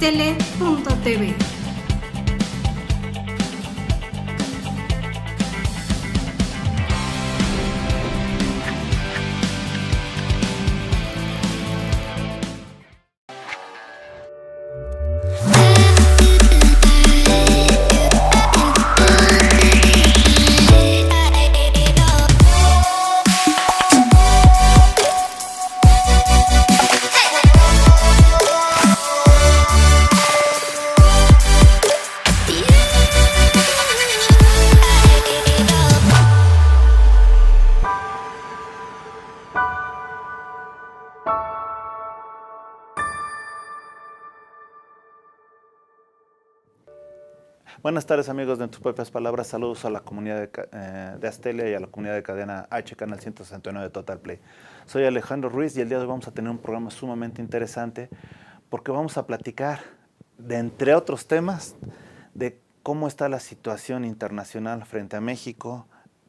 astele.tv. Buenas tardes, amigos de En Tus Propias Palabras. Saludos a la comunidad de Astele y a la comunidad de Cadena H, Canal 169 de Total Play. Soy Alejandro Ruiz y el día de hoy vamos a tener un programa sumamente interesante porque vamos a platicar, entre otros temas, de cómo está la situación internacional frente a México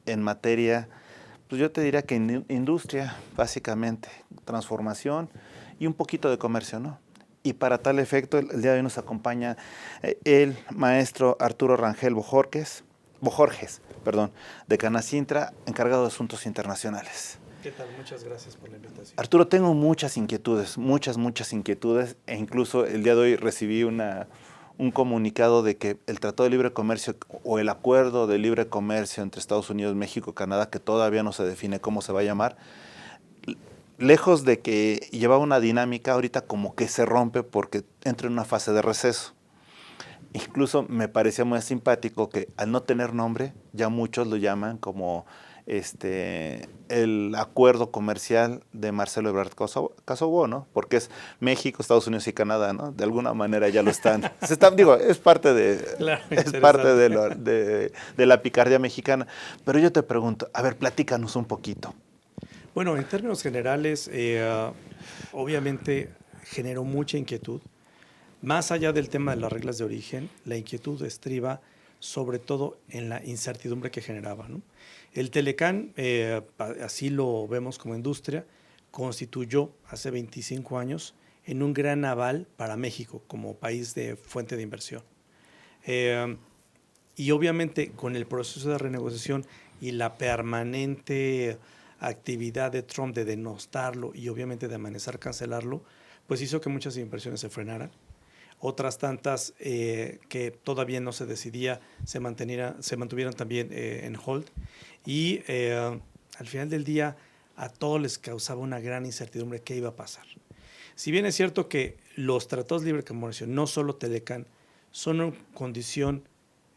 en materia, pues yo te diría que industria, básicamente, transformación y un poquito de comercio, ¿no? Y para tal efecto, el día de hoy nos acompaña el maestro Arturo Rangel Bojorges, de Canacintra, encargado de asuntos internacionales. ¿Qué tal? Muchas gracias por la invitación. Arturo, tengo muchas inquietudes, muchas inquietudes, e incluso el día de hoy recibí un comunicado de que el Tratado de Libre Comercio o el Acuerdo de Libre Comercio entre Estados Unidos, México y Canadá, que todavía no se define cómo se va a llamar, lejos de que llevaba una dinámica, ahorita como que se rompe porque entra en una fase de receso. Incluso me parecía muy simpático que al no tener nombre, ya muchos lo llaman como el acuerdo comercial de Marcelo Ebrard Casobó, ¿no? Porque es México, Estados Unidos y Canadá, ¿no? De alguna manera ya lo están. Es parte de la picardía mexicana. Pero yo te pregunto, a ver, platícanos un poquito. Bueno, en términos generales, obviamente generó mucha inquietud. Más allá del tema de las reglas de origen, la inquietud estriba sobre todo en la incertidumbre que generaba, ¿no? El Telecán, así lo vemos como industria, constituyó hace 25 años en un gran aval para México como país de fuente de inversión. Y obviamente con el proceso de renegociación y la permanente actividad de Trump de denostarlo y obviamente de amenazar cancelarlo, pues hizo que muchas inversiones se frenaran. Otras tantas que todavía no se decidía se mantuvieran también en hold. Y al final del día a todos les causaba una gran incertidumbre qué iba a pasar. Si bien es cierto que los tratados de libre comercio, no solo Telecán, son una condición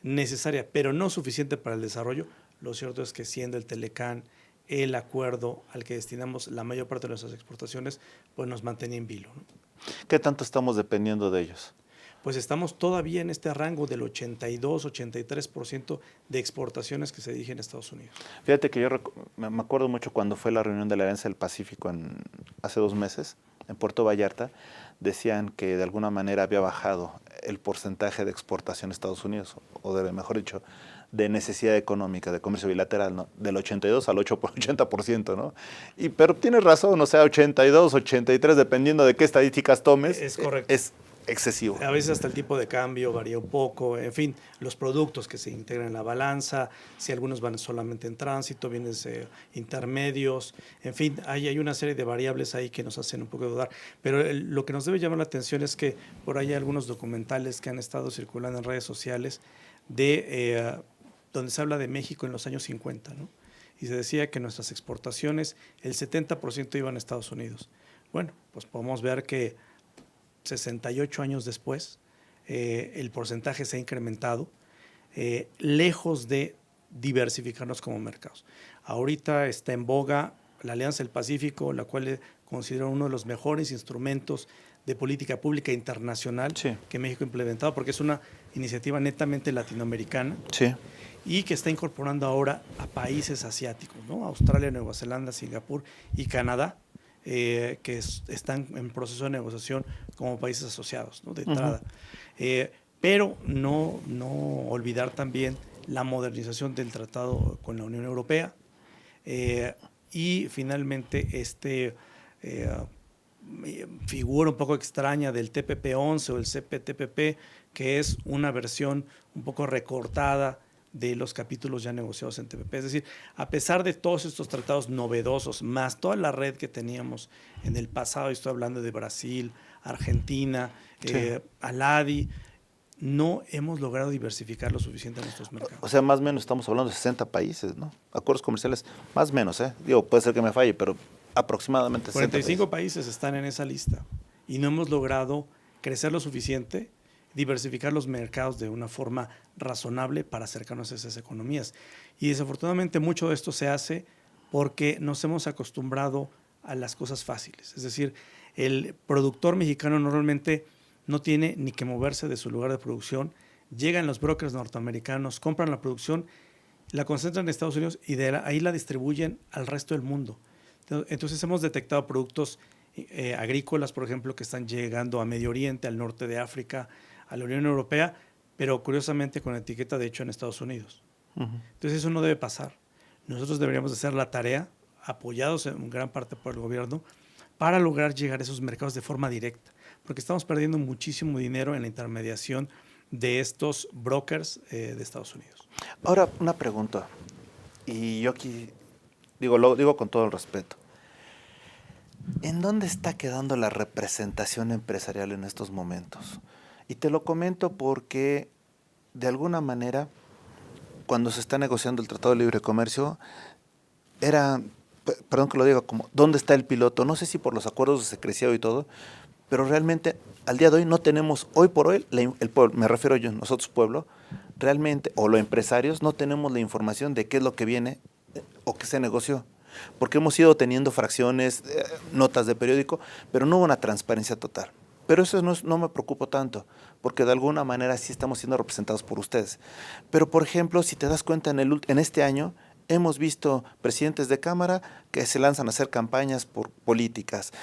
necesaria, pero no suficiente para el desarrollo, lo cierto es que siendo el Telecán el acuerdo al que destinamos la mayor parte de nuestras exportaciones, pues nos mantenía en vilo, ¿no? ¿Qué tanto estamos dependiendo de ellos? Pues estamos todavía en este rango del 82-83% de exportaciones que se dirigen a Estados Unidos. Fíjate que yo me acuerdo mucho cuando fue la reunión de la Alianza del Pacífico hace 2 meses en Puerto Vallarta, decían que de alguna manera había bajado el porcentaje de exportación a Estados Unidos, mejor dicho, de necesidad económica, de comercio bilateral, ¿no? Del 82 al 80%, ¿no? Pero tienes razón, o sea, 82, 83, dependiendo de qué estadísticas tomes. Es correcto. Es excesivo. A veces hasta el tipo de cambio varía un poco, en fin, los productos que se integran en la balanza, si algunos van solamente en tránsito, bienes intermedios, en fin, hay una serie de variables ahí que nos hacen un poco dudar. Pero lo que nos debe llamar la atención es que por ahí hay algunos documentales que han estado circulando en redes sociales donde se habla de México en los años 50, ¿no? Y se decía que nuestras exportaciones, el 70% iban a Estados Unidos. Bueno, pues podemos ver que 68 años después, el porcentaje se ha incrementado, lejos de diversificarnos como mercados. Ahorita está en boga la Alianza del Pacífico, la cual considero uno de los mejores instrumentos de política pública internacional que México ha implementado, porque es una iniciativa netamente latinoamericana. Sí. Y que está incorporando ahora a países asiáticos, ¿no? Australia, Nueva Zelanda, Singapur y Canadá, que están en proceso de negociación como países asociados, ¿no? De entrada. Pero no olvidar también la modernización del tratado con la Unión Europea y finalmente figura un poco extraña del TPP-11 o el CPTPP, que es una versión un poco recortada de los capítulos ya negociados en TPP. Es decir, a pesar de todos estos tratados novedosos, más toda la red que teníamos en el pasado, estoy hablando de Brasil, Argentina, Aladi, no hemos logrado diversificar lo suficiente nuestros mercados. O sea, más o menos estamos hablando de 60 países, ¿no? Acuerdos comerciales, más o menos, ¿eh? Digo, puede ser que me falle, pero aproximadamente 45 países están en esa lista y no hemos logrado crecer lo suficiente, diversificar los mercados de una forma razonable para acercarnos a esas economías. Y desafortunadamente mucho de esto se hace porque nos hemos acostumbrado a las cosas fáciles. Es decir, el productor mexicano normalmente no tiene ni que moverse de su lugar de producción. Llegan los brokers norteamericanos, compran la producción, la concentran en Estados Unidos y de ahí la distribuyen al resto del mundo. Entonces hemos detectado productos agrícolas, por ejemplo, que están llegando a Medio Oriente, al norte de África, a la Unión Europea, pero curiosamente con etiqueta de hecho en Estados Unidos. Entonces eso no debe pasar. Nosotros deberíamos hacer la tarea, apoyados en gran parte por el gobierno, para lograr llegar a esos mercados de forma directa, porque estamos perdiendo muchísimo dinero en la intermediación de estos brokers de Estados Unidos. Ahora, una pregunta, y yo aquí lo digo con todo el respeto. ¿En dónde está quedando la representación empresarial en estos momentos? Y te lo comento porque, de alguna manera, cuando se está negociando el Tratado de Libre Comercio, era, perdón que lo diga, como, ¿dónde está el piloto? No sé si por los acuerdos de secrecía y todo, pero realmente, al día de hoy no tenemos, hoy por hoy, el pueblo, me refiero yo, nosotros pueblo, realmente, o los empresarios, no tenemos la información de qué es lo que viene o qué se negoció. Porque hemos ido teniendo fracciones, notas de periódico, pero no hubo una transparencia total. Pero eso no me preocupa tanto, porque de alguna manera sí estamos siendo representados por ustedes. Pero, por ejemplo, si te das cuenta, en este año hemos visto presidentes de Cámara que se lanzan a hacer campañas por políticas,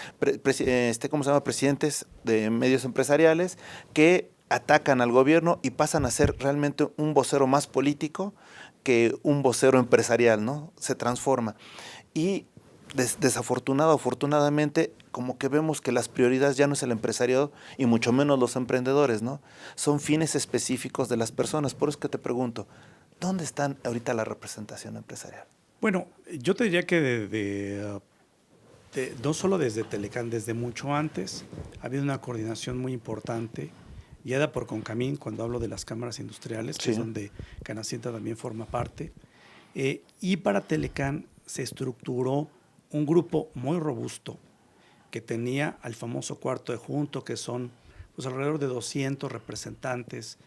presidentes de medios empresariales que atacan al gobierno y pasan a ser realmente un vocero más político que un vocero empresarial, ¿no? Se transforma. Y afortunadamente, como que vemos que las prioridades ya no es el empresariado y mucho menos los emprendedores, ¿no? Son fines específicos de las personas. Por eso que te pregunto, ¿dónde está ahorita la representación empresarial? Bueno, yo te diría que no solo desde Telecán, desde mucho antes ha habido una coordinación muy importante, guiada por Concamín, cuando hablo de las cámaras industriales, que es donde Canacintra también forma parte. Y para Telecán se estructuró un grupo muy robusto que tenía al famoso cuarto de junto, que son pues, alrededor de 200 representantes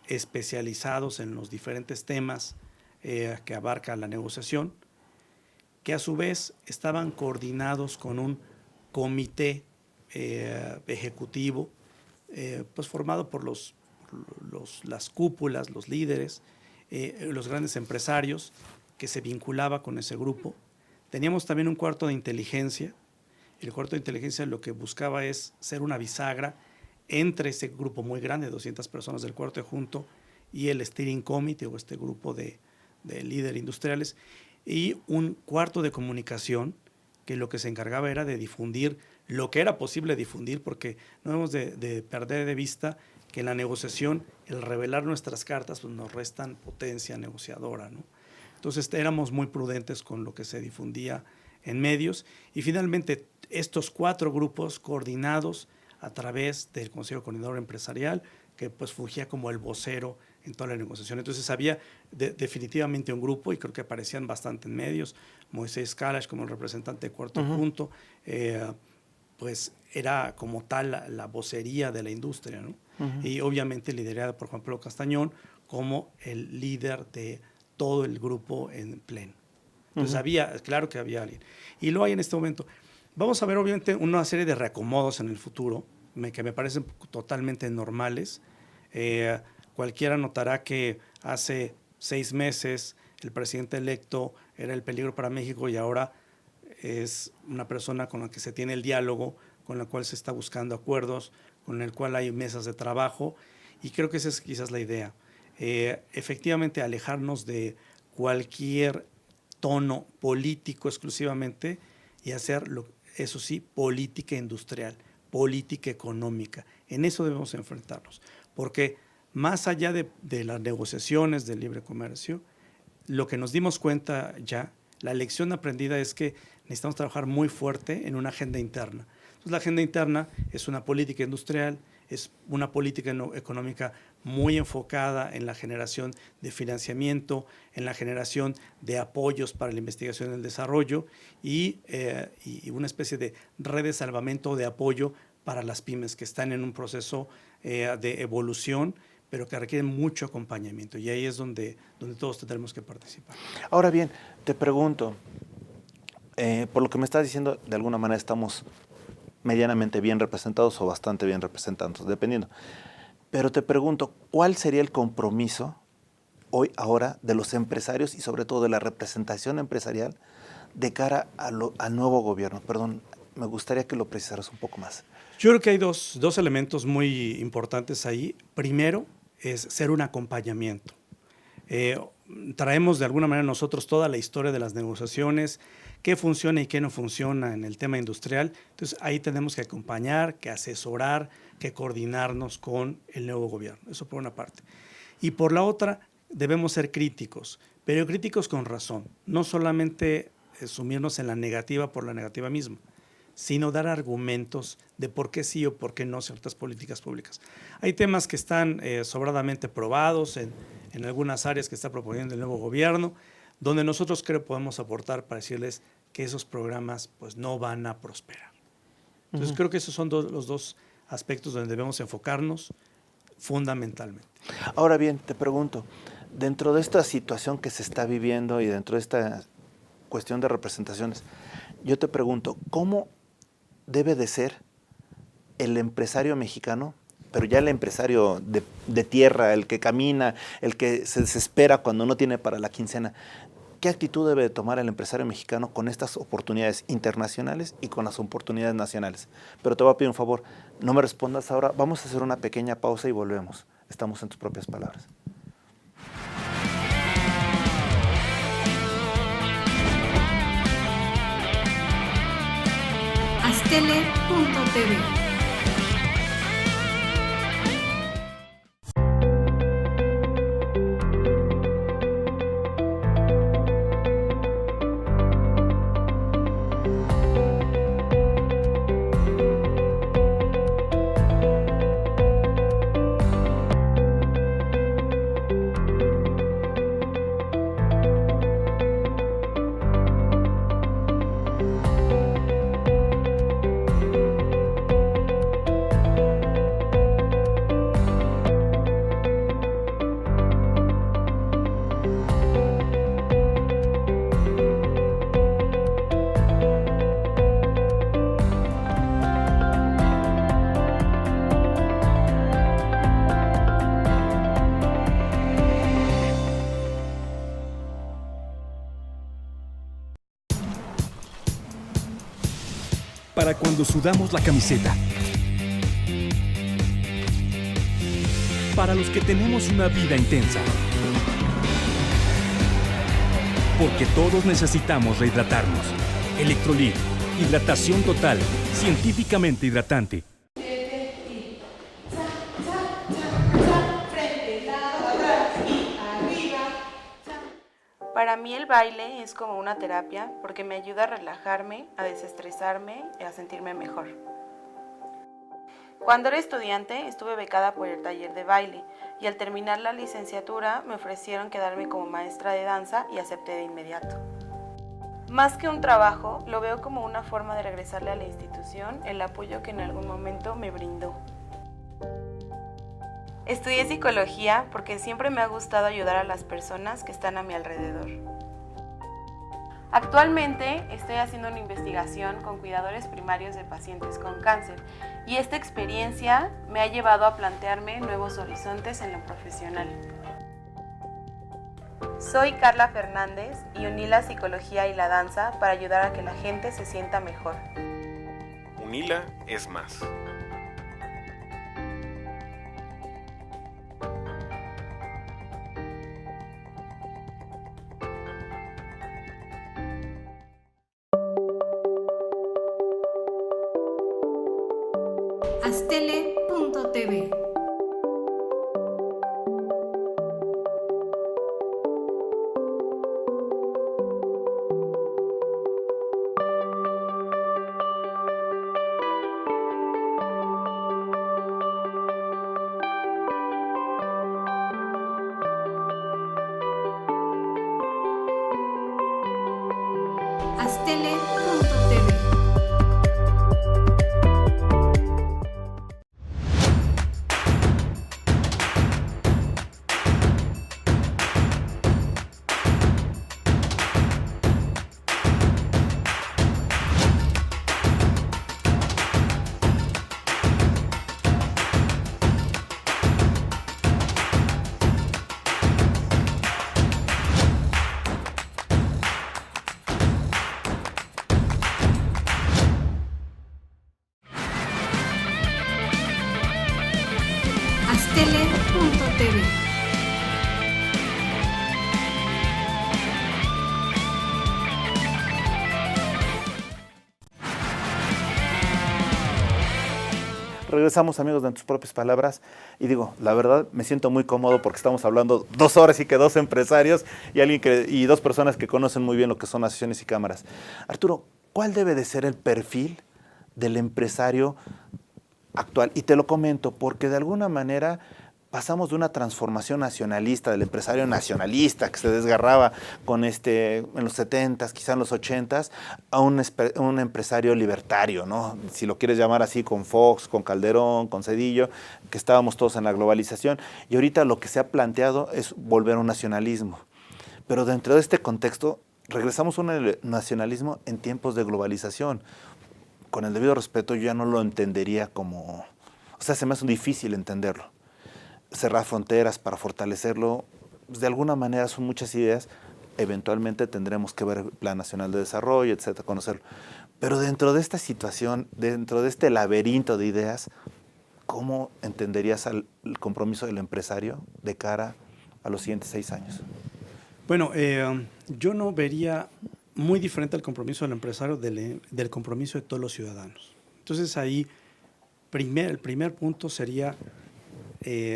especializados en los diferentes temas que abarca la negociación, que a su vez estaban coordinados con un comité ejecutivo pues formado por las cúpulas, los líderes, los grandes empresarios que se vinculaba con ese grupo. Teníamos también un cuarto de inteligencia. El cuarto de inteligencia lo que buscaba es ser una bisagra entre ese grupo muy grande, 200 personas del cuarto de junto, y el Steering Committee o este grupo de líderes industriales, y un cuarto de comunicación que lo que se encargaba era de difundir lo que era posible difundir, porque no debemos de perder de vista que en la negociación el revelar nuestras cartas pues nos restan potencia negociadora, ¿no? Entonces éramos muy prudentes con lo que se difundía en medios y finalmente estos 4 grupos coordinados a través del Consejo Coordinador Empresarial, que pues fungía como el vocero en toda la negociación. Entonces había definitivamente un grupo y creo que aparecían bastante en medios, Moisés Kalash como el representante de Cuarto Punto, pues era como tal la vocería de la industria, ¿no? Y obviamente liderada por Juan Pablo Castañón como el líder de todo el grupo en pleno. Entonces claro que había alguien. Y lo hay en este momento. Vamos a ver obviamente una serie de reacomodos en el futuro que me parecen totalmente normales. Cualquiera notará que hace 6 meses el presidente electo era el peligro para México y ahora es una persona con la que se tiene el diálogo, con la cual se está buscando acuerdos, con el cual hay mesas de trabajo y creo que esa es quizás la idea. Efectivamente alejarnos de cualquier tono político exclusivamente y hacer eso sí, política industrial, política económica. En eso debemos enfrentarnos, porque más allá de las negociaciones del libre comercio, lo que nos dimos cuenta ya, la lección aprendida es que necesitamos trabajar muy fuerte en una agenda interna. Entonces, la agenda interna es una política industrial, es una política económica muy enfocada en la generación de financiamiento, en la generación de apoyos para la investigación y el desarrollo y una especie de red de salvamento o de apoyo para las pymes que están en un proceso de evolución, pero que requieren mucho acompañamiento, y ahí es donde todos tendremos que participar. Ahora bien, te pregunto, por lo que me estás diciendo, de alguna manera estamos medianamente bien representados o bastante bien representados, dependiendo. Pero te pregunto, ¿cuál sería el compromiso ahora de los empresarios y sobre todo de la representación empresarial de cara al nuevo gobierno? Perdón, me gustaría que lo precisaras un poco más. Yo creo que hay dos elementos muy importantes ahí. Primero es ser un acompañamiento. Traemos de alguna manera nosotros toda la historia de las negociaciones, qué funciona y qué no funciona en el tema industrial. Entonces ahí tenemos que acompañar, que asesorar, que coordinarnos con el nuevo gobierno. Eso por una parte. Y por la otra, debemos ser críticos, pero críticos con razón. No solamente sumirnos en la negativa por la negativa misma, sino dar argumentos de por qué sí o por qué no ciertas políticas públicas. Hay temas que están sobradamente probados en algunas áreas que está proponiendo el nuevo gobierno, donde nosotros creo podemos aportar para decirles que esos programas pues, no van a prosperar. Entonces creo que esos son los dos aspectos donde debemos enfocarnos fundamentalmente. Ahora bien, te pregunto, dentro de esta situación que se está viviendo y dentro de esta cuestión de representaciones, yo te pregunto, ¿cómo debe de ser el empresario mexicano, pero ya el empresario de tierra, el que camina, el que se desespera cuando no tiene para la quincena? ¿Qué actitud debe de tomar el empresario mexicano con estas oportunidades internacionales y con las oportunidades nacionales? Pero te voy a pedir un favor, no me respondas ahora, vamos a hacer una pequeña pausa y volvemos. Estamos en tus propias palabras. Astele.tv. Para cuando sudamos la camiseta. Para los que tenemos una vida intensa. Porque todos necesitamos rehidratarnos. Electrolit, hidratación total, científicamente hidratante. Para mí el baile es como una terapia porque me ayuda a relajarme, a desestresarme y a sentirme mejor. Cuando era estudiante estuve becada por el taller de baile y al terminar la licenciatura me ofrecieron quedarme como maestra de danza y acepté de inmediato. Más que un trabajo, lo veo como una forma de regresarle a la institución el apoyo que en algún momento me brindó. Estudié psicología porque siempre me ha gustado ayudar a las personas que están a mi alrededor. Actualmente estoy haciendo una investigación con cuidadores primarios de pacientes con cáncer y esta experiencia me ha llevado a plantearme nuevos horizontes en lo profesional. Soy Carla Fernández y uní la psicología y la danza para ayudar a que la gente se sienta mejor. UNILA es más. Astele.tv. Astele.tv. Astele.tv. Regresamos, amigos, de tus propias palabras. Y digo, la verdad, me siento muy cómodo porque estamos hablando 2 horas y que 2 empresarios y 2 personas que conocen muy bien lo que son asociaciones y cámaras. Arturo, ¿cuál debe de ser el perfil del empresario actual? Y te lo comento porque de alguna manera pasamos de una transformación nacionalista, del empresario nacionalista que se desgarraba con en los 70s, quizá en los 80s, a un empresario libertario, ¿no? Si lo quieres llamar así, con Fox, con Calderón, con Zedillo, que estábamos todos en la globalización. Y ahorita lo que se ha planteado es volver a un nacionalismo. Pero dentro de este contexto, regresamos a un nacionalismo en tiempos de globalización. Con el debido respeto, yo ya no lo entendería como... O sea, se me hace difícil entenderlo. Cerrar fronteras para fortalecerlo, pues de alguna manera son muchas ideas. Eventualmente tendremos que ver el Plan Nacional de Desarrollo, etcétera, conocerlo. Pero dentro de esta situación, dentro de este laberinto de ideas, ¿cómo entenderías el compromiso del empresario de cara a los siguientes 6 años? Bueno, yo no vería muy diferente el compromiso del empresario del compromiso de todos los ciudadanos. Entonces ahí el primer punto sería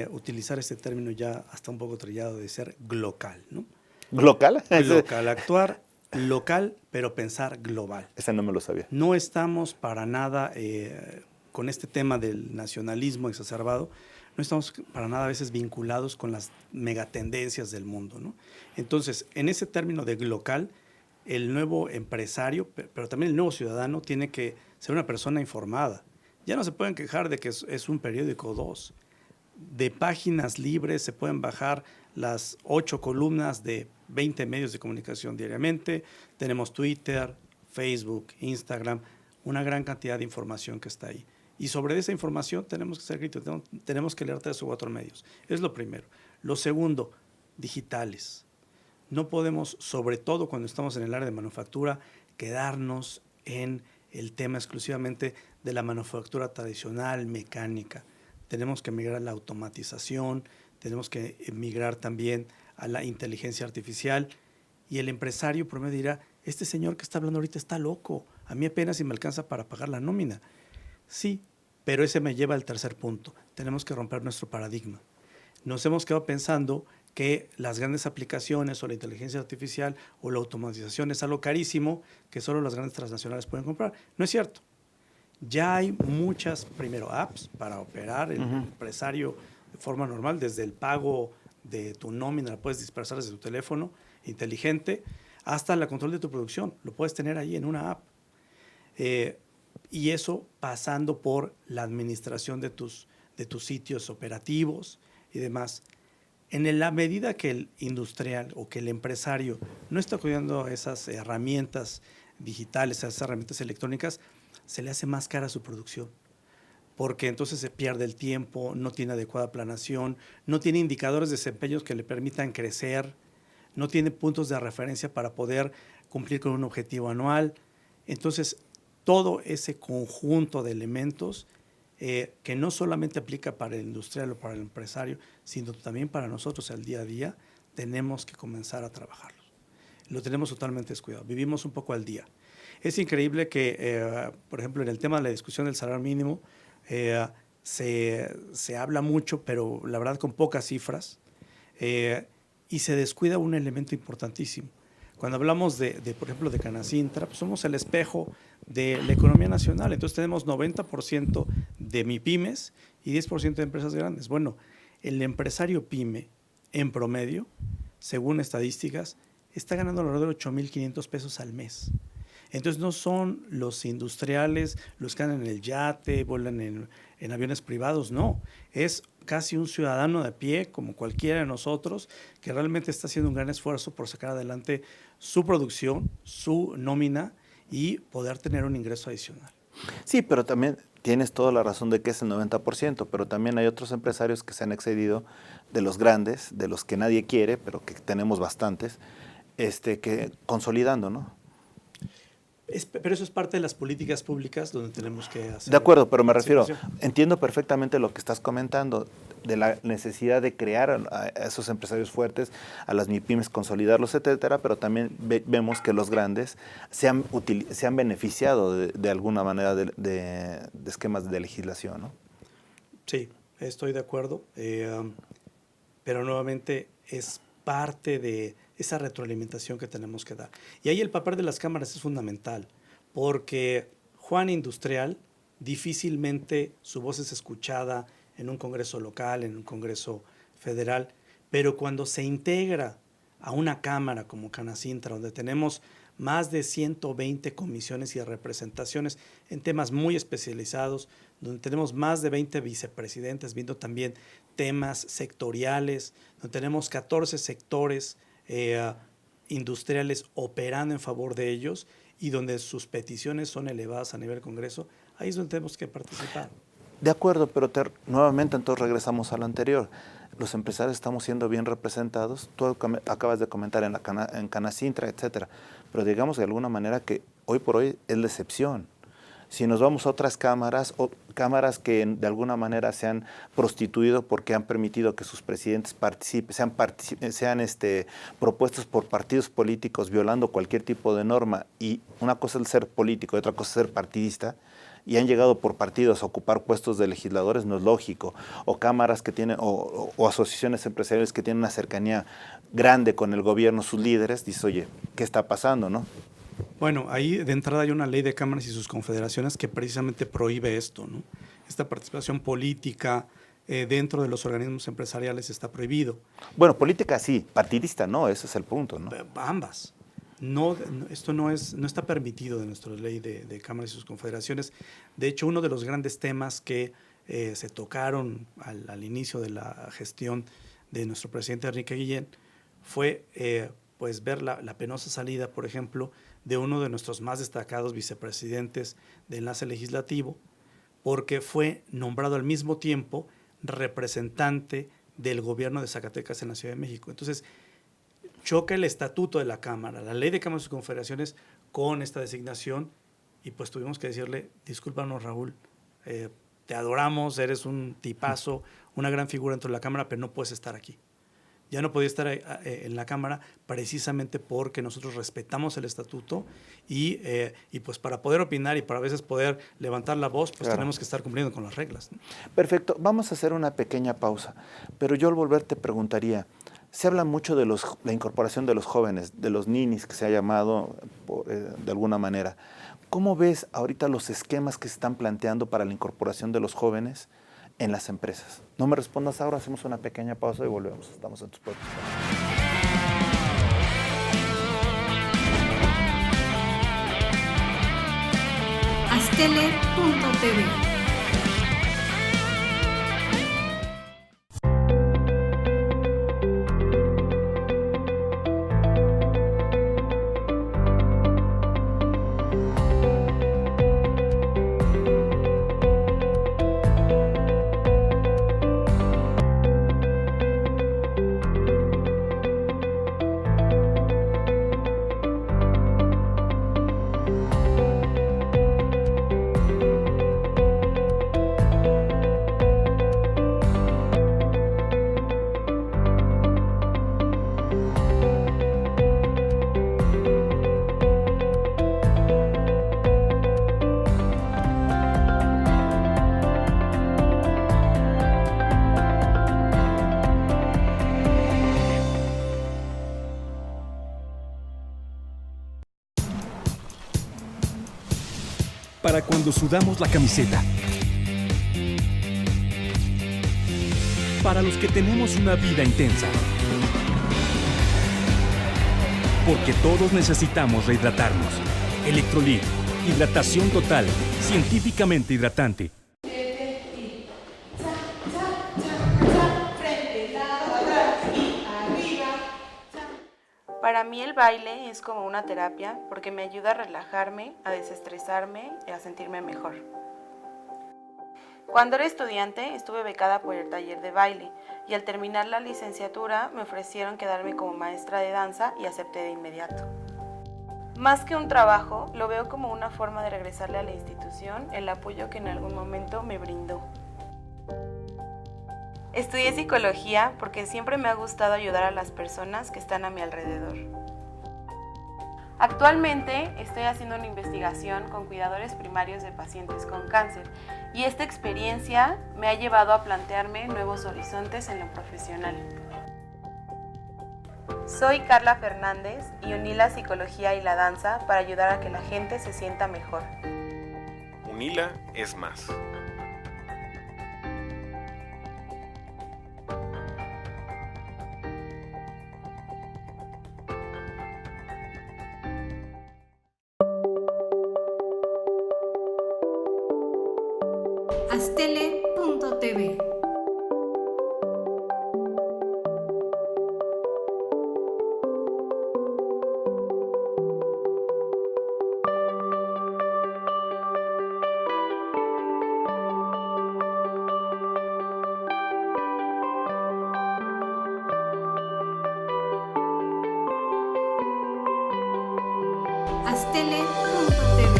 utilizar este término ya hasta un poco trillado de ser glocal, ¿no? ¿Glocal? Local, actuar local, pero pensar global. Ese no me lo sabía. No estamos para nada con este tema del nacionalismo exacerbado, no estamos para nada a veces vinculados con las megatendencias del mundo, ¿no? Entonces, en ese término de local, el nuevo empresario, pero también el nuevo ciudadano, tiene que ser una persona informada. Ya no se pueden quejar de que es un periódico o 2. De páginas libres se pueden bajar las 8 columnas de 20 medios de comunicación diariamente. Tenemos Twitter, Facebook, Instagram, una gran cantidad de información que está ahí. Y sobre esa información tenemos que ser críticos, tenemos que leer 3 o 4 medios. Es lo primero. Lo segundo, digitales. No podemos, sobre todo cuando estamos en el área de manufactura, quedarnos en el tema exclusivamente de la manufactura tradicional, mecánica. Tenemos que migrar a la automatización, tenemos que migrar también a la inteligencia artificial. Y el empresario promedio dirá, este señor que está hablando ahorita está loco, a mí apenas si me alcanza para pagar la nómina. Sí, pero ese me lleva al tercer punto. Tenemos que romper nuestro paradigma. Nos hemos quedado pensando que las grandes aplicaciones o la inteligencia artificial o la automatización es algo carísimo que solo las grandes transnacionales pueden comprar. No es cierto. Ya hay muchas, primero, apps para operar el empresario de forma normal, desde el pago de tu nómina, la puedes dispersar desde tu teléfono inteligente, hasta el control de tu producción, lo puedes tener ahí en una app. Y eso pasando por la administración de tus sitios operativos y demás. En la medida que el industrial o que el empresario no está cuidando esas herramientas digitales, esas herramientas electrónicas, se le hace más cara su producción, porque entonces se pierde el tiempo, no tiene adecuada planeación, no tiene indicadores de desempeño que le permitan crecer, no tiene puntos de referencia para poder cumplir con un objetivo anual. Entonces, todo ese conjunto de elementos que no solamente aplica para el industrial o para el empresario, sino también para nosotros al día a día, tenemos que comenzar a trabajarlo. Lo tenemos totalmente descuidado, vivimos un poco al día. Es increíble que, por ejemplo, en el tema de la discusión del salario mínimo, Se habla mucho, pero la verdad con pocas cifras, y se descuida un elemento importantísimo. Cuando hablamos por ejemplo, de Canacintra, pues somos el espejo de la economía nacional. Entonces tenemos 90% de MIPYMES y 10% de empresas grandes. Bueno, el empresario pyme, en promedio, según estadísticas, está ganando alrededor de 8,500 pesos al mes. Entonces no son los industriales, los que andan en el yate, vuelan en aviones privados, no. Es casi un ciudadano de a pie, como cualquiera de nosotros, que realmente está haciendo un gran esfuerzo por sacar adelante su producción, su nómina y poder tener un ingreso adicional. Sí, pero también tienes toda la razón de que es el 90%, pero también hay otros empresarios que se han excedido de los grandes, de los que nadie quiere, pero que tenemos bastantes, que consolidando, ¿no? Pero eso es parte de las políticas públicas donde tenemos que hacer. De acuerdo, pero me refiero, situación. entiendo perfectamente lo que estás comentando, de la necesidad de crear a esos empresarios fuertes, a las MIPYMES, consolidarlos, etcétera, pero también vemos que los grandes se han beneficiado de alguna manera de esquemas de legislación, ¿no? Sí, estoy de acuerdo, pero nuevamente es parte de esa retroalimentación que tenemos que dar. Y ahí el papel de las cámaras es fundamental, porque Juan Industrial difícilmente su voz es escuchada en un congreso local, en un congreso federal, pero cuando se integra a una cámara como Canacintra, donde tenemos más de 120 comisiones y representaciones en temas muy especializados, donde tenemos más de 20 vicepresidentes viendo también temas sectoriales, donde tenemos 14 sectores industriales operando en favor de ellos y donde sus peticiones son elevadas a nivel Congreso, ahí es donde tenemos que participar. De acuerdo, pero nuevamente entonces regresamos a lo anterior. Los empresarios estamos siendo bien representados. Tú acabas de comentar en Canacintra, etcétera, pero digamos de alguna manera que hoy por hoy es la excepción. Si nos vamos a otras cámaras, o cámaras que de alguna manera se han prostituido porque han permitido que sus presidentes participen, sean propuestos por partidos políticos violando cualquier tipo de norma, y una cosa es ser político y otra cosa es ser partidista, y han llegado por partidos a ocupar puestos de legisladores, no es lógico. O cámaras que tienen, o asociaciones empresariales que tienen una cercanía grande con el gobierno, sus líderes, dices, oye, ¿qué está pasando, no? Bueno, ahí de entrada hay una ley de cámaras y sus confederaciones que precisamente prohíbe esto, ¿no? Esta participación política dentro de los organismos empresariales está prohibido. Bueno, política sí, partidista no, ese es el punto, ¿no? Ambas. No, esto no está permitido de nuestra ley de cámaras y sus confederaciones. De hecho, uno de los grandes temas que se tocaron al inicio de la gestión de nuestro presidente Enrique Guillén fue pues ver la penosa salida, por ejemplo, de uno de nuestros más destacados vicepresidentes de enlace legislativo, porque fue nombrado al mismo tiempo representante del gobierno de Zacatecas en la Ciudad de México. Entonces, choca el estatuto de la Cámara, la ley de cámaras y confederaciones con esta designación, y pues tuvimos que decirle, discúlpanos Raúl, te adoramos, eres un tipazo, una gran figura dentro de la Cámara, pero no puedes estar aquí. Ya no podía estar en la Cámara precisamente porque nosotros respetamos el estatuto y pues para poder opinar y para a veces poder levantar la voz, pues claro, tenemos que estar cumpliendo con las reglas, ¿no? Perfecto, vamos a hacer una pequeña pausa, pero yo al volver te preguntaría, se habla mucho de la incorporación de los jóvenes, de los ninis que se ha llamado de alguna manera. ¿Cómo ves ahorita los esquemas que se están planteando para la incorporación de los jóvenes en las empresas? No me respondas ahora, hacemos una pequeña pausa y volvemos. Estamos en tus puertos. Astele.tv. para cuando sudamos la camiseta. Para los que tenemos una vida intensa. Porque todos necesitamos rehidratarnos. Electrolit, hidratación total, científicamente hidratante. Para mí el baile es como una terapia porque me ayuda a relajarme, a desestresarme y a sentirme mejor. Cuando era estudiante estuve becada por el taller de baile y al terminar la licenciatura me ofrecieron quedarme como maestra de danza y acepté de inmediato. Más que un trabajo, lo veo como una forma de regresarle a la institución el apoyo que en algún momento me brindó. Estudié psicología porque siempre me ha gustado ayudar a las personas que están a mi alrededor. Actualmente estoy haciendo una investigación con cuidadores primarios de pacientes con cáncer y esta experiencia me ha llevado a plantearme nuevos horizontes en lo profesional. Soy Carla Fernández y uní la psicología y la danza para ayudar a que la gente se sienta mejor. Unila es más. Astele.tv. Astele.tv.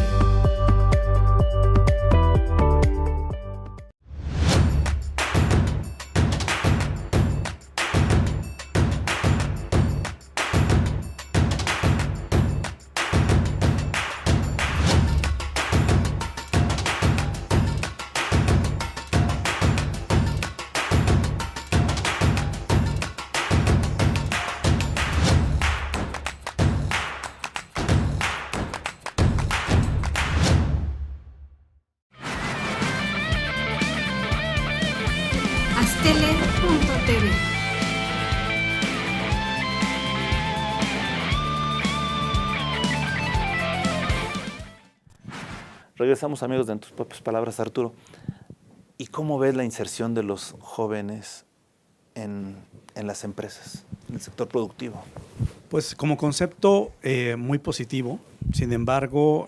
Astele.tv. Regresamos, amigos, de En tus propias palabras, Arturo. ¿Y cómo ves la inserción de los jóvenes en las empresas, en el sector productivo? Pues como concepto muy positivo. Sin embargo,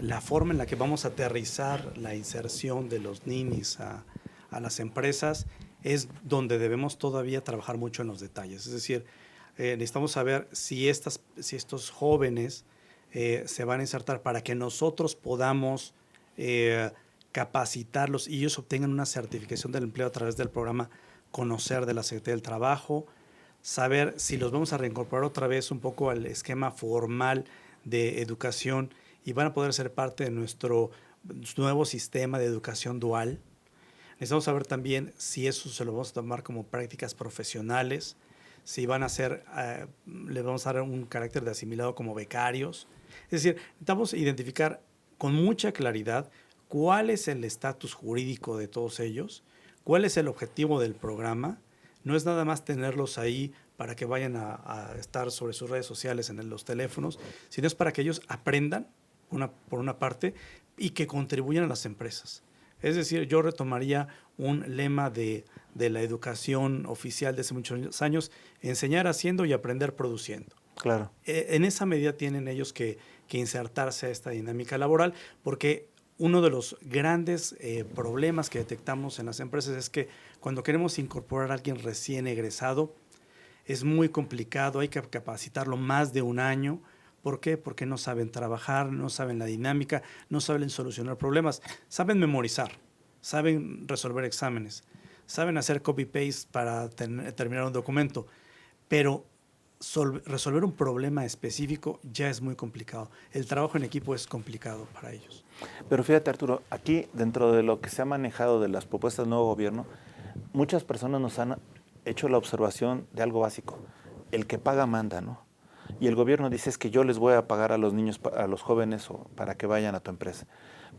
la forma en la que vamos a aterrizar la inserción de los ninis a las empresas es donde debemos todavía trabajar mucho en los detalles. Es decir, necesitamos saber si estos jóvenes se van a insertar para que nosotros podamos capacitarlos y ellos obtengan una certificación del empleo a través del programa Conocer de la Secretaría del Trabajo, saber si los vamos a reincorporar otra vez un poco al esquema formal de educación y van a poder ser parte de nuestro nuevo sistema de educación dual. Necesitamos saber también si eso se lo vamos a tomar como prácticas profesionales, si van a ser, les vamos a dar un carácter de asimilado como becarios. Es decir, necesitamos identificar con mucha claridad cuál es el estatus jurídico de todos ellos, cuál es el objetivo del programa. No es nada más tenerlos ahí para que vayan a estar sobre sus redes sociales, en los teléfonos, sino es para que ellos aprendan, por una parte, y que contribuyan a las empresas. Es decir, yo retomaría un lema de la educación oficial de hace muchos años: enseñar haciendo y aprender produciendo. Claro. En esa medida tienen ellos que insertarse a esta dinámica laboral, porque uno de los grandes problemas que detectamos en las empresas es que cuando queremos incorporar a alguien recién egresado, es muy complicado, hay que capacitarlo más de un año. ¿Por qué? Porque no saben trabajar, no saben la dinámica, no saben solucionar problemas. Saben memorizar, saben resolver exámenes, saben hacer copy-paste para terminar un documento, pero resolver un problema específico ya es muy complicado. El trabajo en equipo es complicado para ellos. Pero fíjate, Arturo, aquí dentro de lo que se ha manejado de las propuestas del nuevo gobierno, muchas personas nos han hecho la observación de algo básico: el que paga manda, ¿no? y el gobierno dice es que yo les voy a pagar a los niños, a los jóvenes para que vayan a tu empresa.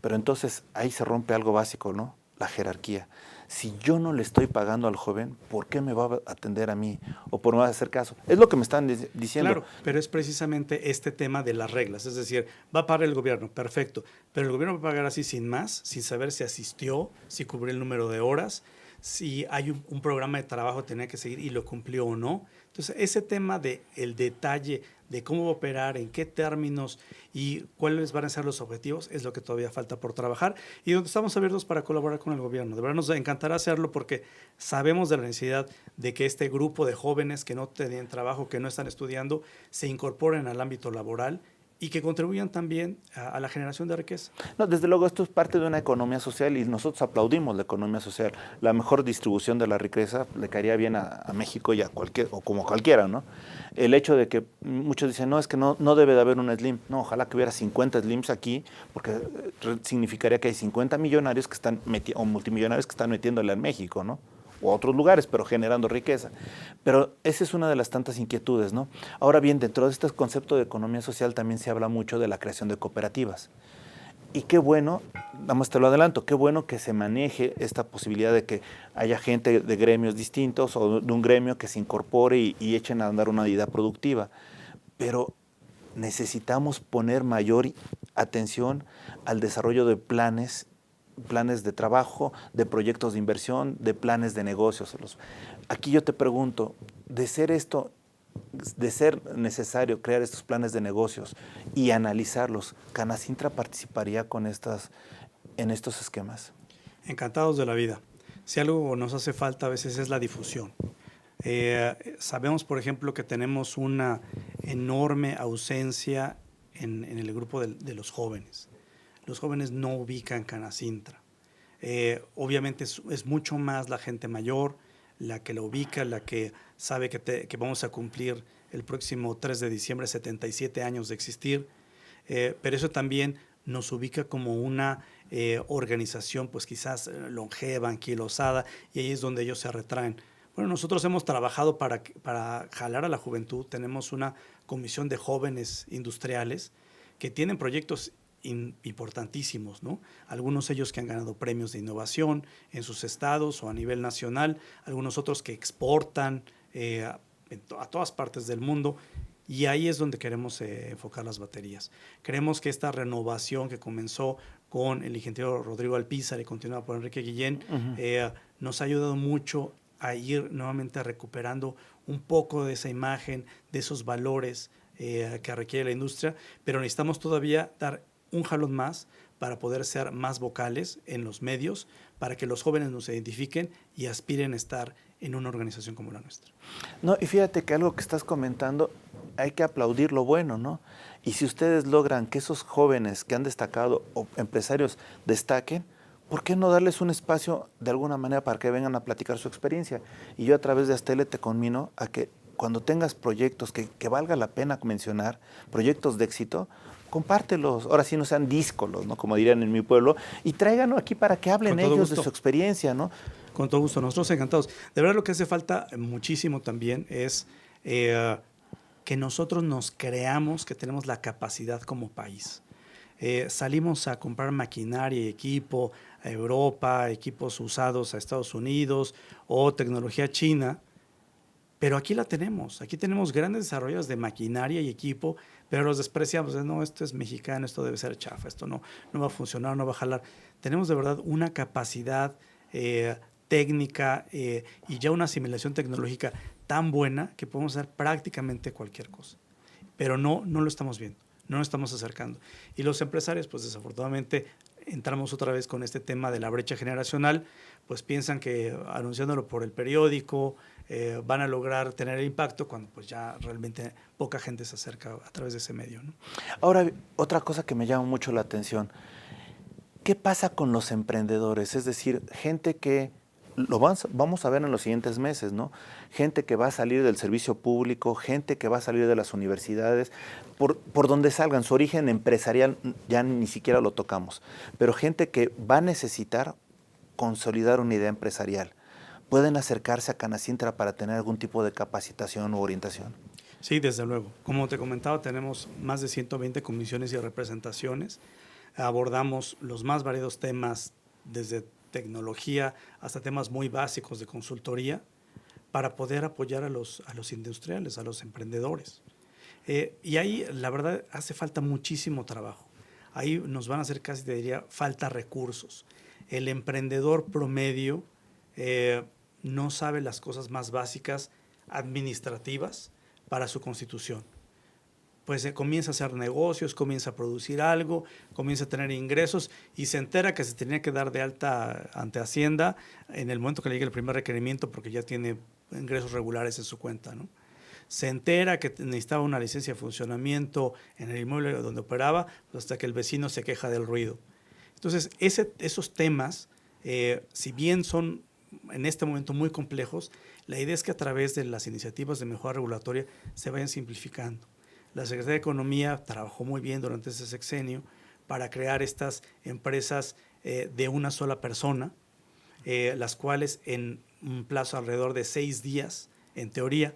Pero entonces ahí se rompe algo básico, ¿no? La jerarquía. Si yo no le estoy pagando al joven, ¿por qué me va a atender a mí? ¿O por no hacer caso? Es lo que me están diciendo. Claro, pero es precisamente este tema de las reglas. Es decir, va a pagar el gobierno, perfecto. Pero el gobierno va a pagar así sin más, sin saber si asistió, si cubrió el número de horas, si hay un programa de trabajo que tenía que seguir y lo cumplió o no. Entonces, ese tema del detalle de cómo va a operar, en qué términos y cuáles van a ser los objetivos es lo que todavía falta por trabajar y donde estamos abiertos para colaborar con el gobierno. De verdad nos encantará hacerlo porque sabemos de la necesidad de que este grupo de jóvenes que no tienen trabajo, que no están estudiando, se incorporen al ámbito laboral y que contribuyan también a la generación de riqueza. No, desde luego esto es parte de una economía social y nosotros aplaudimos la economía social. La mejor distribución de la riqueza le caería bien a México y a cualquier, o como cualquiera, ¿no? El hecho de que muchos dicen, no, es que no debe de haber un slim. No, ojalá que hubiera 50 slims aquí, porque significaría que hay 50 millonarios que están o multimillonarios que están metiéndole a México, ¿no? O a otros lugares, pero generando riqueza. Pero esa es una de las tantas inquietudes, ¿no? Ahora bien, dentro de este concepto de economía social también se habla mucho de la creación de cooperativas. Y qué bueno, nada más te lo adelanto, qué bueno que se maneje esta posibilidad de que haya gente de gremios distintos o de un gremio que se incorpore y echen a andar una idea productiva. Pero necesitamos poner mayor atención al desarrollo de planes de trabajo, de proyectos de inversión, de planes de negocios. Aquí yo te pregunto, de ser necesario crear estos planes de negocios y analizarlos, ¿Canacintra participaría en estos esquemas? Encantados de la vida. Si algo nos hace falta a veces es la difusión. Sabemos, por ejemplo, que tenemos una enorme ausencia en el grupo de los jóvenes. Los jóvenes no ubican Canacintra. Obviamente es mucho más la gente mayor la que la ubica, la que sabe que vamos a cumplir el próximo 3 de diciembre 77 años de existir, pero eso también nos ubica como una organización pues quizás longeva, anquilosada, y ahí es donde ellos se retraen. Bueno, nosotros hemos trabajado para jalar a la juventud. Tenemos una comisión de jóvenes industriales que tienen proyectos importantísimos, ¿no? Algunos ellos que han ganado premios de innovación en sus estados o a nivel nacional, algunos otros que exportan a todas partes del mundo, y ahí es donde queremos enfocar las baterías. Creemos que esta renovación que comenzó con el ingeniero Rodrigo Alpizar y continúa por Enrique Guillén, nos ha ayudado mucho a ir nuevamente recuperando un poco de esa imagen, de esos valores que requiere la industria, pero necesitamos todavía dar un jalón más para poder ser más vocales en los medios, para que los jóvenes nos identifiquen y aspiren a estar en una organización como la nuestra. No, y fíjate que algo que estás comentando, hay que aplaudir lo bueno, ¿no? Y si ustedes logran que esos jóvenes que han destacado o empresarios destaquen, ¿por qué no darles un espacio de alguna manera para que vengan a platicar su experiencia? Y yo a través de Astele te conmino a que cuando tengas proyectos que valga la pena mencionar, proyectos de éxito, compártelos, ahora sí no sean díscolos, ¿no? Como dirían en mi pueblo, y tráiganlo aquí para que hablen ellos de su experiencia, ¿no? Con todo gusto, nosotros encantados. De verdad lo que hace falta muchísimo también es que nosotros nos creamos que tenemos la capacidad como país. Salimos a comprar maquinaria y equipo a Europa, equipos usados a Estados Unidos o tecnología china, pero aquí la tenemos. Aquí tenemos grandes desarrollos de maquinaria y equipo, pero los despreciamos. No, esto es mexicano, esto debe ser chafa, esto no va a funcionar, no va a jalar. Tenemos de verdad una capacidad técnica y ya una asimilación tecnológica tan buena que podemos hacer prácticamente cualquier cosa. Pero no lo estamos viendo, no nos estamos acercando. Y los empresarios, pues desafortunadamente, entramos otra vez con este tema de la brecha generacional, pues piensan que anunciándolo por el periódico van a lograr tener el impacto cuando pues ya realmente poca gente se acerca a través de ese medio, ¿no? Ahora, otra cosa que me llama mucho la atención, ¿qué pasa con los emprendedores? Es decir, gente que lo vamos a ver en los siguientes meses, ¿no? Gente que va a salir del servicio público, gente que va a salir de las universidades, por donde salgan, su origen empresarial ya ni siquiera lo tocamos, pero gente que va a necesitar consolidar una idea empresarial. ¿Pueden acercarse a Canacintra para tener algún tipo de capacitación u orientación? Sí, desde luego. Como te comentaba, tenemos más de 120 comisiones y representaciones. Abordamos los más variados temas, desde tecnología hasta temas muy básicos de consultoría, para poder apoyar a los industriales, a los emprendedores. Y ahí, la verdad, hace falta muchísimo trabajo. Ahí nos van a hacer casi, te diría, falta recursos. El emprendedor promedio no sabe las cosas más básicas administrativas para su constitución. Pues comienza a hacer negocios, comienza a producir algo, comienza a tener ingresos y se entera que se tenía que dar de alta ante Hacienda en el momento que le llegue el primer requerimiento porque ya tiene ingresos regulares en su cuenta, ¿no? Se entera que necesitaba una licencia de funcionamiento en el inmueble donde operaba, pues hasta que el vecino se queja del ruido. Entonces, esos temas, si bien son en este momento muy complejos, la idea es que a través de las iniciativas de mejora regulatoria se vayan simplificando. La Secretaría de Economía trabajó muy bien durante ese sexenio para crear estas empresas de una sola persona, las cuales en un plazo alrededor de 6 días, en teoría,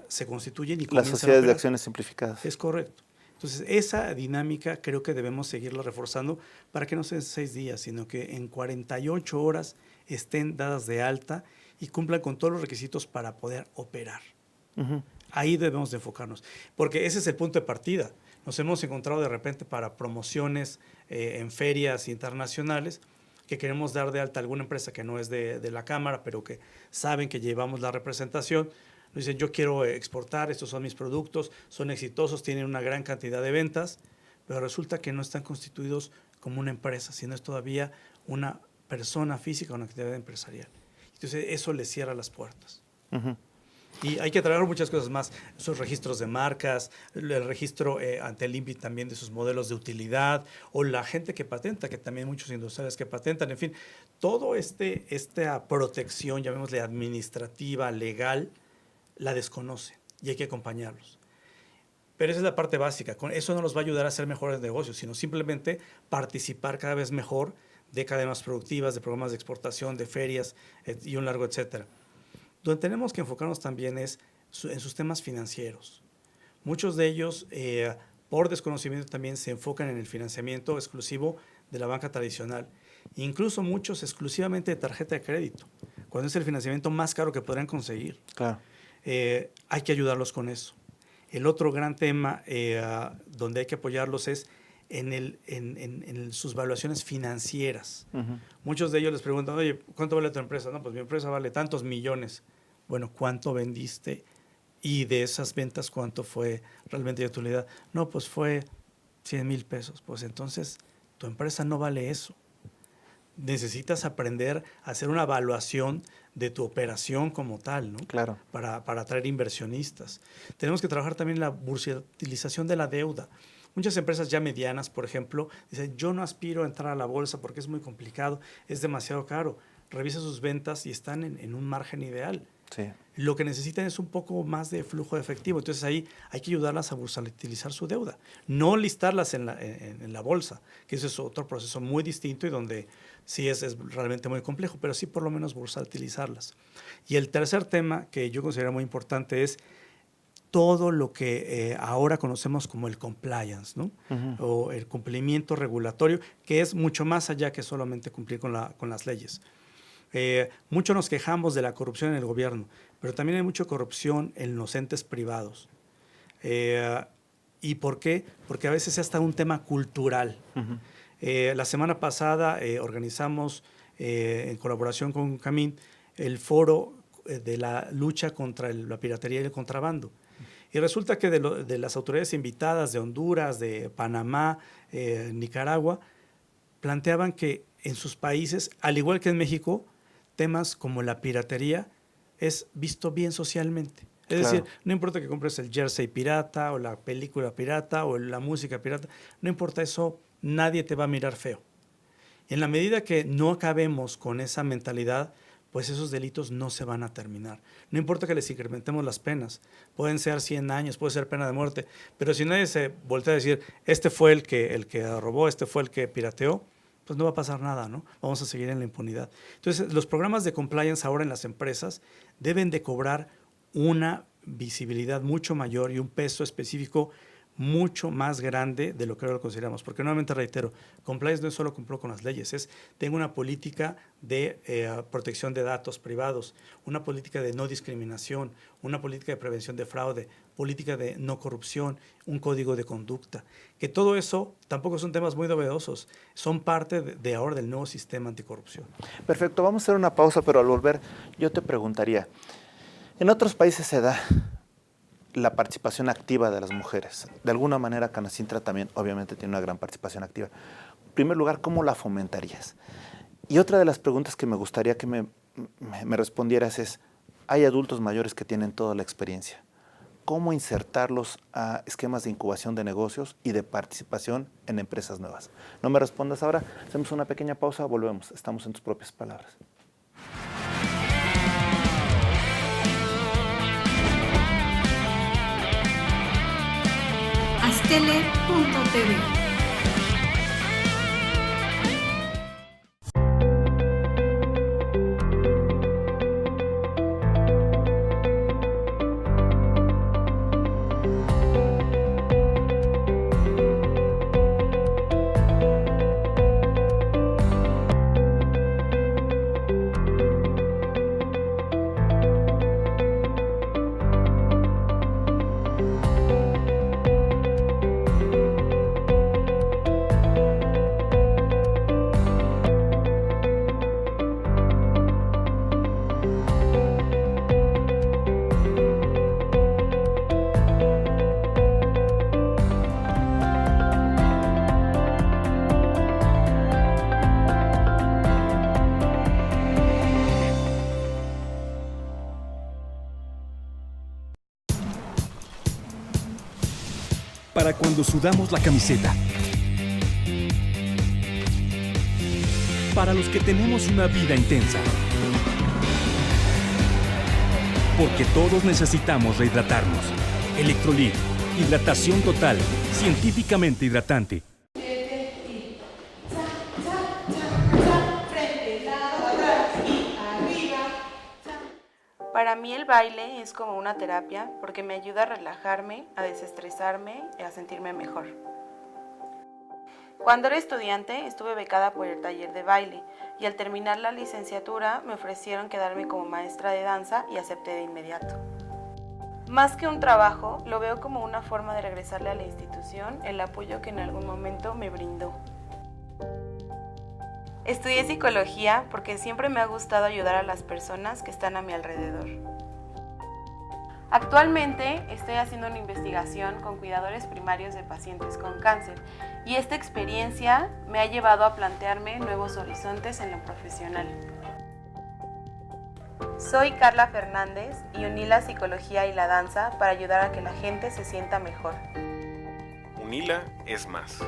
se constituyen y comienzan Las sociedades a de operar. acciones simplificadas. Es correcto. Entonces, esa dinámica creo que debemos seguirla reforzando para que no sean 6 días, sino que en 48 horas estén dadas de alta y cumplan con todos los requisitos para poder operar. Ahí debemos de enfocarnos, porque ese es el punto de partida. Nos hemos encontrado de repente para promociones en ferias internacionales que queremos dar de alta a alguna empresa que no es de la Cámara, pero que saben que llevamos la representación. Nos dicen, yo quiero exportar, estos son mis productos, son exitosos, tienen una gran cantidad de ventas, pero resulta que no están constituidos como una empresa, sino es todavía una persona física, una actividad empresarial. Entonces, eso les cierra las puertas. Y hay que trabajar muchas cosas más, esos registros de marcas, el registro ante el INPI también de sus modelos de utilidad, o la gente que patenta, que también muchos industriales que patentan, en fin, todo esta protección, llamémosle administrativa, legal, la desconocen y hay que acompañarlos. Pero esa es la parte básica. Con eso no nos va a ayudar a hacer mejores negocios, sino simplemente participar cada vez mejor de cadenas productivas, de programas de exportación, de ferias y un largo etcétera. Donde tenemos que enfocarnos también es en sus temas financieros. Muchos de ellos, por desconocimiento, también se enfocan en el financiamiento exclusivo de la banca tradicional. Incluso muchos exclusivamente de tarjeta de crédito, cuando es el financiamiento más caro que podrán conseguir. Claro. Hay que ayudarlos con eso. El otro gran tema donde hay que apoyarlos es en sus valuaciones financieras. Muchos de ellos les preguntan, oye, ¿cuánto vale tu empresa? No, pues mi empresa vale tantos millones. Bueno, ¿cuánto vendiste? Y de esas ventas, ¿cuánto fue realmente de utilidad? No, pues fue 100,000 pesos. Pues entonces, tu empresa no vale eso. Necesitas aprender a hacer una evaluación de tu operación como tal, ¿no? Claro. Para atraer inversionistas. Tenemos que trabajar también la bursatilización de la deuda. Muchas empresas ya medianas, por ejemplo, dicen, yo no aspiro a entrar a la bolsa porque es muy complicado, es demasiado caro. Revisa sus ventas y están en un margen ideal. Sí. Lo que necesitan es un poco más de flujo de efectivo. Entonces ahí hay que ayudarlas a bursatilizar su deuda. No listarlas en la bolsa, que eso es otro proceso muy distinto y donde sí es realmente muy complejo, pero sí por lo menos bursatilizarlas. Y el tercer tema que yo considero muy importante es todo lo que ahora conocemos como el compliance, ¿no? O el cumplimiento regulatorio, que es mucho más allá que solamente cumplir con las leyes. Mucho nos quejamos de la corrupción en el gobierno, pero también hay mucha corrupción en los entes privados. ¿Y por qué? Porque a veces es hasta un tema cultural. La semana pasada organizamos, en colaboración con Camín, el foro de la lucha contra la piratería y el contrabando. Y resulta que de las autoridades invitadas de Honduras, de Panamá, Nicaragua, planteaban que en sus países, al igual que en México, temas como la piratería es visto bien socialmente. Es decir, no importa que compres el jersey pirata o la película pirata o la música pirata, no importa eso, nadie te va a mirar feo. En la medida que no acabemos con esa mentalidad, pues esos delitos no se van a terminar. No importa que les incrementemos las penas, pueden ser 100 años, puede ser pena de muerte, pero si nadie se voltea a decir, este fue el que robó, este fue el que pirateó, pues no va a pasar nada, ¿no? Vamos a seguir en la impunidad. Entonces, los programas de compliance ahora en las empresas deben de cobrar una visibilidad mucho mayor y un peso específico mucho más grande de lo que ahora lo consideramos. Porque nuevamente reitero, compliance no es solo cumplo con las leyes, tengo una política de protección de datos privados, una política de no discriminación, una política de prevención de fraude, política de no corrupción, un código de conducta. Que todo eso tampoco son temas muy novedosos, son parte de ahora del nuevo sistema anticorrupción. Perfecto, vamos a hacer una pausa, pero al volver yo te preguntaría, en otros países se da la participación activa de las mujeres. De alguna manera, Canacintra también, obviamente, tiene una gran participación activa. En primer lugar, ¿cómo la fomentarías? Y otra de las preguntas que me gustaría que me respondieras es, hay adultos mayores que tienen toda la experiencia. ¿Cómo insertarlos a esquemas de incubación de negocios y de participación en empresas nuevas? No me respondas ahora, hacemos una pequeña pausa, volvemos. Estamos en tus propias palabras. Astele.tv. Para cuando sudamos la camiseta. Para los que tenemos una vida intensa. Porque todos necesitamos rehidratarnos. Electrolit, hidratación total, científicamente hidratante. Para mí el baile es como una terapia porque me ayuda a relajarme, a desestresarme y a sentirme mejor. Cuando era estudiante estuve becada por el taller de baile y al terminar la licenciatura me ofrecieron quedarme como maestra de danza y acepté de inmediato. Más que un trabajo, lo veo como una forma de regresarle a la institución el apoyo que en algún momento me brindó. Estudié psicología porque siempre me ha gustado ayudar a las personas que están a mi alrededor. Actualmente estoy haciendo una investigación con cuidadores primarios de pacientes con cáncer y esta experiencia me ha llevado a plantearme nuevos horizontes en lo profesional. Soy Carla Fernández y uní la psicología y la danza para ayudar a que la gente se sienta mejor. Unila es más.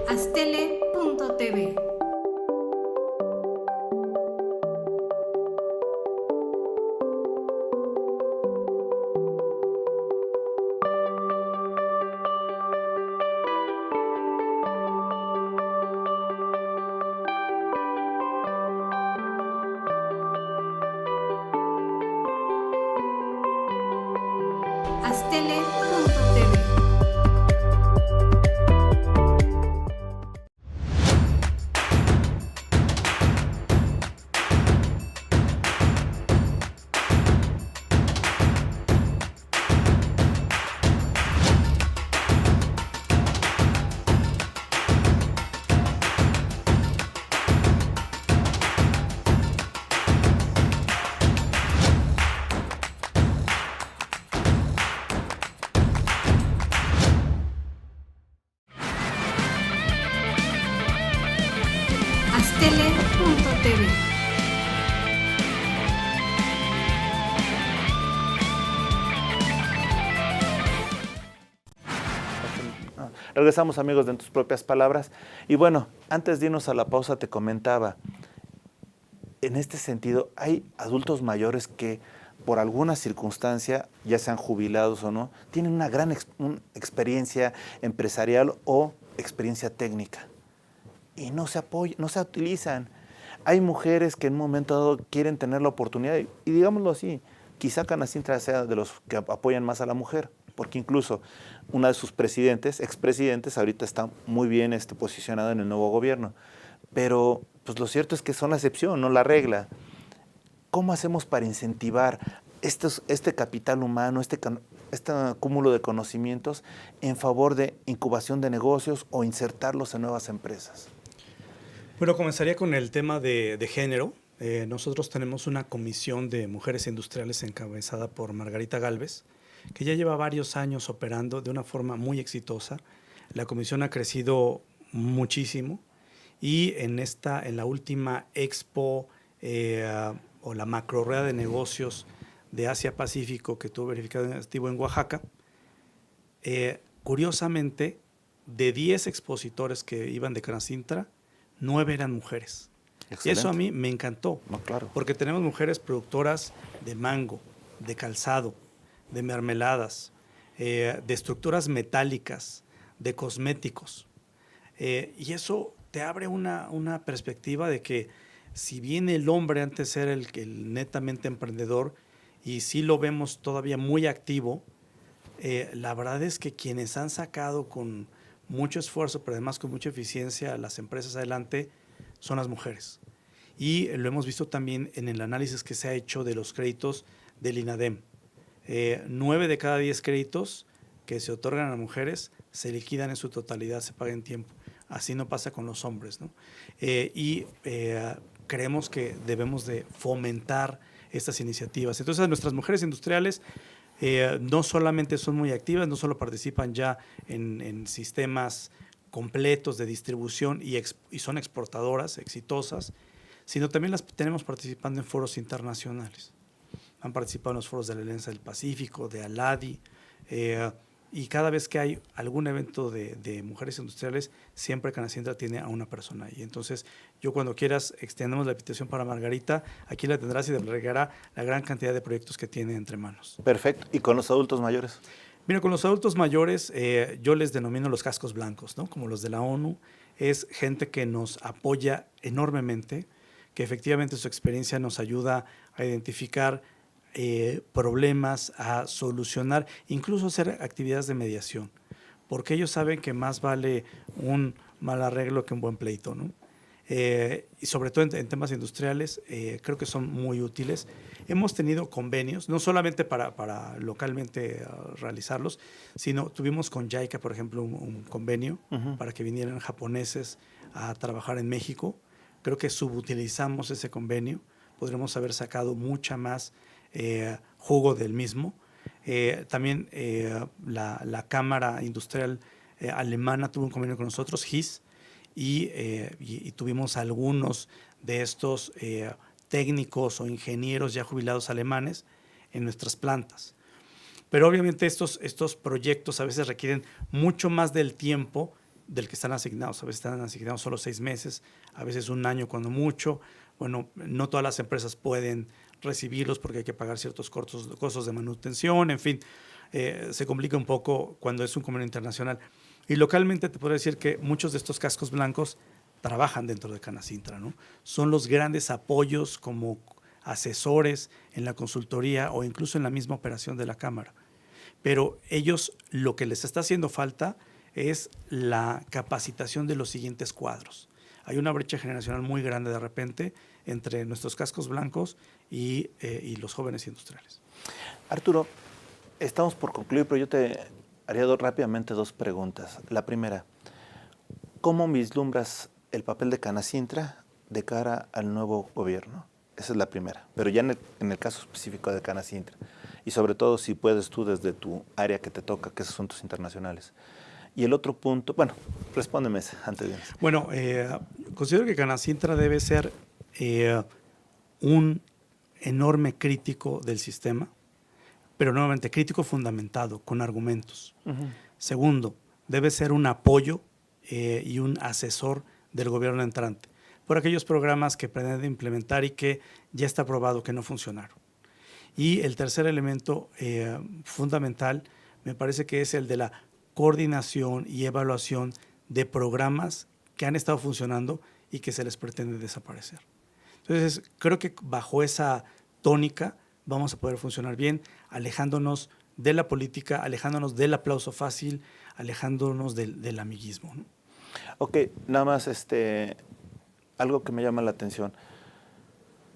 Astele.tv. Astele.tv. Astele.tv. Regresamos, amigos, de En tus propias palabras. Y bueno, antes de irnos a la pausa te comentaba, en este sentido, hay adultos mayores que por alguna circunstancia, ya sean jubilados o no, tienen una gran experiencia empresarial o experiencia técnica y no se apoyan, no se utilizan. Hay mujeres que en un momento dado quieren tener la oportunidad y digámoslo así, quizá Canacintra sea de los que apoyan más a la mujer, porque incluso una de sus presidentes, expresidentes, ahorita está muy bien posicionada en el nuevo gobierno, pero pues lo cierto es que son la excepción, no la regla. ¿Cómo hacemos para incentivar este capital humano, este cúmulo de conocimientos en favor de incubación de negocios o insertarlos en nuevas empresas? Bueno, comenzaría con el tema de género. Nosotros tenemos una comisión de mujeres industriales encabezada por Margarita Gálvez, que ya lleva varios años operando de una forma muy exitosa. La comisión ha crecido muchísimo y en la última expo o la macro rueda de negocios de Asia-Pacífico que tuvo estuvo en Oaxaca, curiosamente, de 10 expositores que iban de Canacintra, 9 eran mujeres. Excelente. Y eso a mí me encantó, no, claro. Porque tenemos mujeres productoras de mango, de calzado, de mermeladas, de estructuras metálicas, de cosméticos. Y eso te abre una perspectiva de que si bien el hombre antes era el netamente emprendedor, y sí lo vemos todavía muy activo, la verdad es que quienes han sacado con mucho esfuerzo, pero además con mucha eficiencia las empresas adelante, son las mujeres. Y lo hemos visto también en el análisis que se ha hecho de los créditos del INADEM. 9 de cada 10 créditos que se otorgan a mujeres se liquidan en su totalidad, se pagan en tiempo. Así no pasa con los hombres, ¿no? Creemos que debemos de fomentar estas iniciativas. Entonces, nuestras mujeres industriales no solamente son muy activas, no solo participan ya en sistemas completos de distribución y son exportadoras exitosas, sino también las tenemos participando en foros internacionales. Han participado en los foros de la Alianza del Pacífico, de ALADI, y cada vez que hay algún evento de mujeres industriales, siempre Canacintra tiene a una persona ahí. Entonces, yo cuando quieras extendemos la invitación para Margarita, aquí la tendrás y te entregará la gran cantidad de proyectos que tiene entre manos. Perfecto. ¿Y con los adultos mayores? Mira, con los adultos mayores yo les denomino los cascos blancos, ¿no? Como los de la ONU. Es gente que nos apoya enormemente, que efectivamente su experiencia nos ayuda a identificar problemas, a solucionar, incluso hacer actividades de mediación, porque ellos saben que más vale un mal arreglo que un buen pleito, ¿no? Y sobre todo en temas industriales, creo que son muy útiles. Hemos tenido convenios, no solamente para localmente realizarlos, sino tuvimos con JICA, por ejemplo, un convenio para que vinieran japoneses a trabajar en México. Creo que subutilizamos ese convenio, podremos haber sacado mucha más jugo del mismo. También la Cámara Industrial Alemana tuvo un convenio con nosotros, HIS, y tuvimos algunos de estos técnicos o ingenieros ya jubilados alemanes en nuestras plantas. Pero obviamente estos proyectos a veces requieren mucho más del tiempo del que están asignados. A veces están asignados solo 6 meses, a veces 1 año cuando mucho. Bueno, no todas las empresas pueden recibirlos porque hay que pagar ciertos costos de manutención, en fin, se complica un poco cuando es un convenio internacional. Y localmente te puedo decir que muchos de estos cascos blancos trabajan dentro de Canacintra, ¿no? Son los grandes apoyos como asesores en la consultoría o incluso en la misma operación de la Cámara. Pero ellos lo que les está haciendo falta es la capacitación de los siguientes cuadros. Hay una brecha generacional muy grande de repente entre nuestros cascos blancos y los jóvenes industriales. Arturo, estamos por concluir, pero yo te haría rápidamente 2 preguntas. La primera, ¿cómo vislumbras el papel de Canacintra de cara al nuevo gobierno? Esa es la primera, pero ya en el caso específico de Canacintra. Y sobre todo, si puedes tú desde tu área que te toca, que es asuntos internacionales. Y el otro punto, bueno, respóndeme antes de eso. Bueno, considero que Canacintra debe ser un enorme crítico del sistema, pero nuevamente crítico fundamentado, con argumentos. Segundo, debe ser un apoyo y un asesor del gobierno entrante por aquellos programas que pretende implementar y que ya está probado que no funcionaron. Y el tercer elemento fundamental me parece que es el de la coordinación y evaluación de programas que han estado funcionando y que se les pretende desaparecer. Entonces, creo que bajo esa tónica vamos a poder funcionar bien, alejándonos de la política, alejándonos del aplauso fácil, alejándonos del amiguismo, ¿no? Ok, nada más algo que me llama la atención.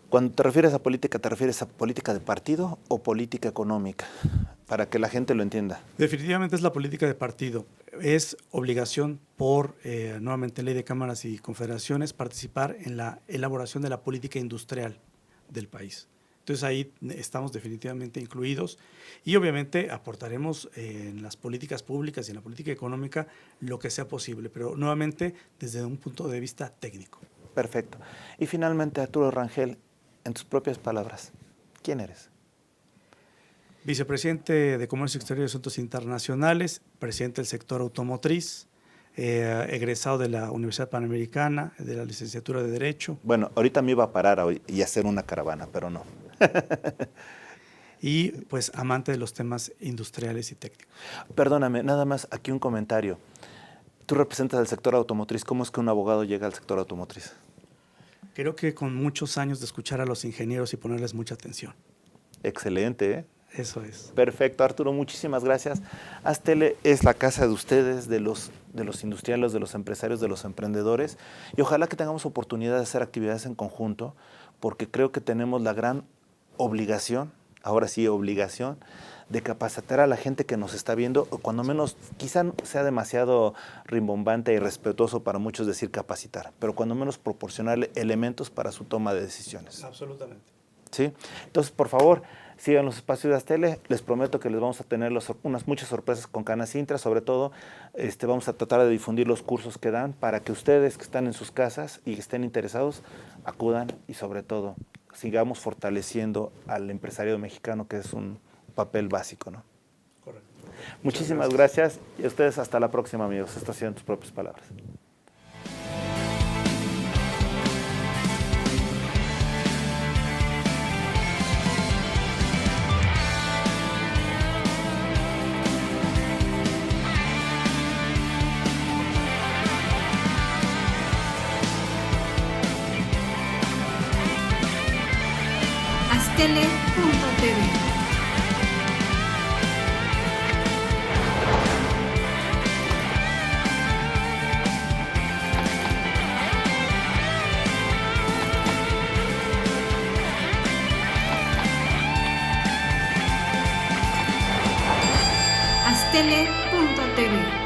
Cuando te refieres a política, ¿te refieres a política de partido o política económica? Para que la gente lo entienda. Definitivamente es la política de partido. Es obligación por, nuevamente, ley de cámaras y confederaciones, participar en la elaboración de la política industrial del país. Entonces ahí estamos definitivamente incluidos y obviamente aportaremos en las políticas públicas y en la política económica lo que sea posible, pero nuevamente desde un punto de vista técnico. Perfecto. Y finalmente, Arturo Rangel, en tus propias palabras, ¿quién eres? Vicepresidente de Comercio Exterior y Asuntos Internacionales, presidente del sector automotriz, egresado de la Universidad Panamericana, de la licenciatura de Derecho. Bueno, ahorita me iba a parar hoy y hacer una caravana, pero no. Y pues amante de los temas industriales y técnicos. Perdóname, nada más aquí un comentario. Tú representas el sector automotriz. ¿Cómo es que un abogado llega al sector automotriz? Creo que con muchos años de escuchar a los ingenieros y ponerles mucha atención. Excelente, ¿eh? Eso es. Perfecto, Arturo, muchísimas gracias. Astele es la casa de ustedes, de los industriales, de los empresarios, de los emprendedores, y ojalá que tengamos oportunidad de hacer actividades en conjunto, porque creo que tenemos la gran obligación, ahora sí obligación, de capacitar a la gente que nos está viendo, o cuando menos, quizá sea demasiado rimbombante y respetuoso para muchos decir capacitar, pero cuando menos proporcionarle elementos para su toma de decisiones. Absolutamente. ¿Sí? Entonces, por favor, sigan los espacios de Astele. Les prometo que les vamos a tener unas muchas sorpresas con Canacintra. Sobre todo, vamos a tratar de difundir los cursos que dan para que ustedes que están en sus casas y que estén interesados acudan y sobre todo sigamos fortaleciendo al empresario mexicano, que es un papel básico, ¿no? Correcto. Muchísimas gracias y a ustedes hasta la próxima, amigos. Esto ha sido en tus propias palabras. Astele.tv. Astele.tv.